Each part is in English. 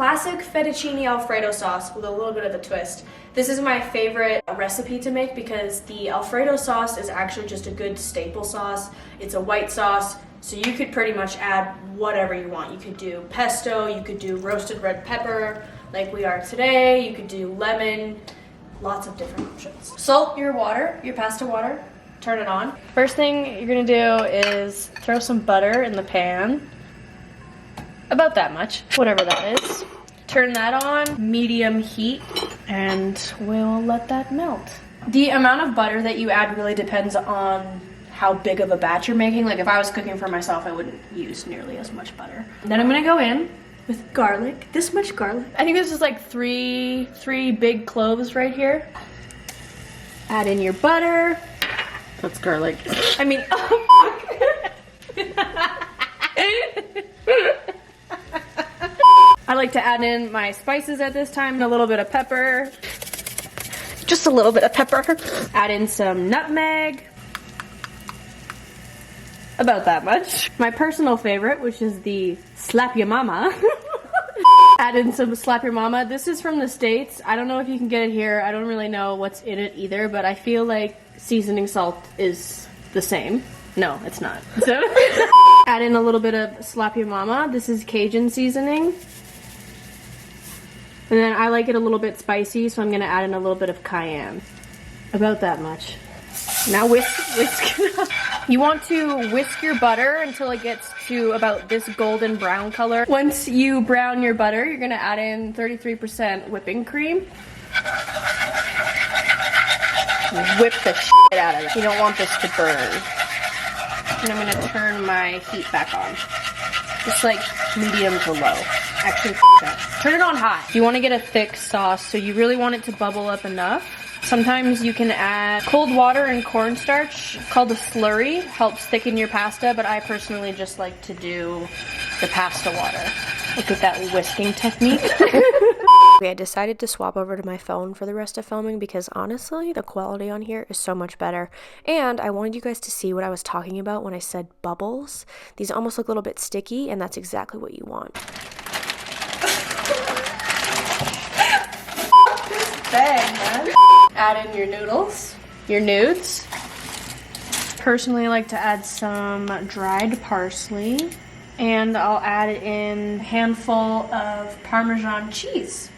classic fettuccine Alfredo sauce with a little bit of a twist. This is my favorite recipe to make because the Alfredo sauce is actually just a good staple sauce. It's a white sauce, so you could pretty much add whatever you want. You could do pesto, you could do roasted red pepper like we are today, you could do lemon, lots of different options. Salt your water, your pasta water, turn it on. First thing you're gonna do is throw some butter in the pan. About that much, whatever that is. Turn that on, medium heat, and we'll let that melt. The amount of butter that you add really depends on how big of a batch you're making. Like if I was cooking for myself, I wouldn't use nearly as much butter. And then I'm gonna go in with garlic, this much garlic. I think this is like three big cloves right here. Add in your butter. That's garlic. I mean, oh fuck. I like to add in my spices at this time, and a little bit of pepper. Just a little bit of pepper. Add in some nutmeg. About that much. My personal favorite, which is the Slap Ya Mama. Add in some Slap Your Mama. This is from the States. I don't know if you can get it here. I don't really know what's in it either, but I feel like seasoning salt is the same. No, it's not. So add in a little bit of Slap Your Mama. This is Cajun seasoning. And then I like it a little bit spicy, so I'm gonna add in a little bit of cayenne. About that much. Now whisk. You want to whisk your butter until it gets to about this golden brown color. Once you brown your butter, you're gonna add in 33% whipping cream. Whip the shit out of it. You don't want this to burn. And I'm gonna turn my heat back on. Just like medium to low. Actually, turn it on high. You want to get a thick sauce, so you really want it to bubble up enough. Sometimes you can add cold water and cornstarch called a slurry. Helps thicken your pasta, but I personally just like to do the pasta water. Look at that whisking technique. I decided to swap over to my phone for the rest of filming because honestly, the quality on here is so much better. And I wanted you guys to see what I was talking about when I said bubbles. These almost look a little bit sticky, and that's exactly what you want. Bang, man. Add in your noodles, your nudes. Personally, I like to add some dried parsley, and I'll add in a handful of Parmesan cheese.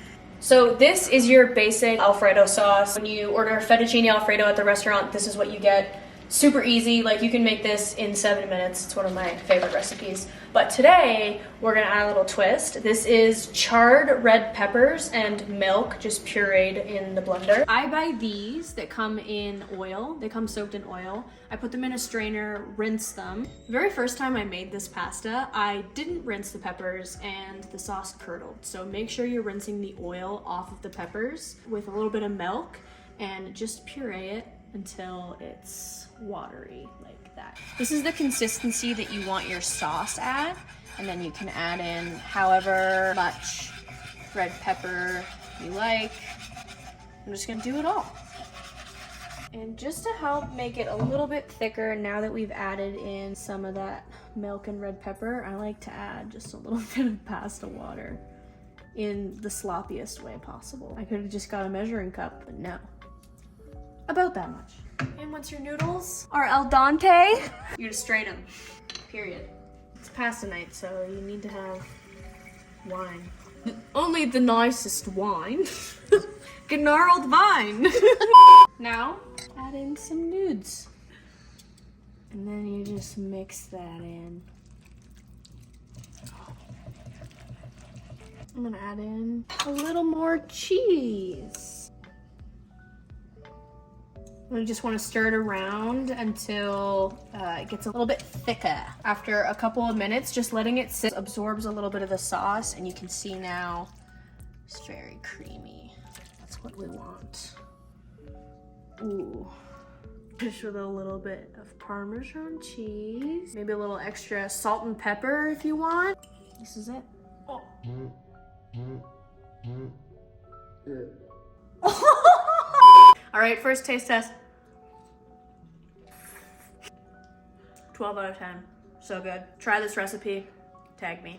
So this is your basic Alfredo sauce. When you order fettuccine Alfredo at the restaurant, this is what you get. Super easy, like you can make this in 7 minutes. It's one of my favorite recipes. But today, we're gonna add a little twist. This is charred red peppers and milk, just pureed in the blender. I buy these that come in oil. They come soaked in oil. I put them in a strainer, rinse them. The very first time I made this pasta, I didn't rinse the peppers and the sauce curdled. So make sure you're rinsing the oil off of the peppers with a little bit of milk and just puree it until it's watery like that. This is the consistency that you want your sauce at, and then you can add in however much red pepper you like. I'm just gonna do it all. And just to help make it a little bit thicker, now that we've added in some of that milk and red pepper, I like to add just a little bit of pasta water in the sloppiest way possible. I could have just got a measuring cup, but no. About that much. And once your noodles are al dente, you're gonna strain them, period. It's pasta night, so you need to have wine. Only the nicest wine. Gnarled vine. Now, add in some nudes. And then you just mix that in. I'm gonna add in a little more cheese. We just want to stir it around until it gets a little bit thicker. After a couple of minutes, just letting it sit absorbs a little bit of the sauce, and you can see now it's very creamy. That's what we want. Ooh. Just with a little bit of Parmesan cheese. Maybe a little extra salt and pepper if you want. This is it. Oh. All right, first taste test. 12 out of 10. So good. Try this recipe. Tag me.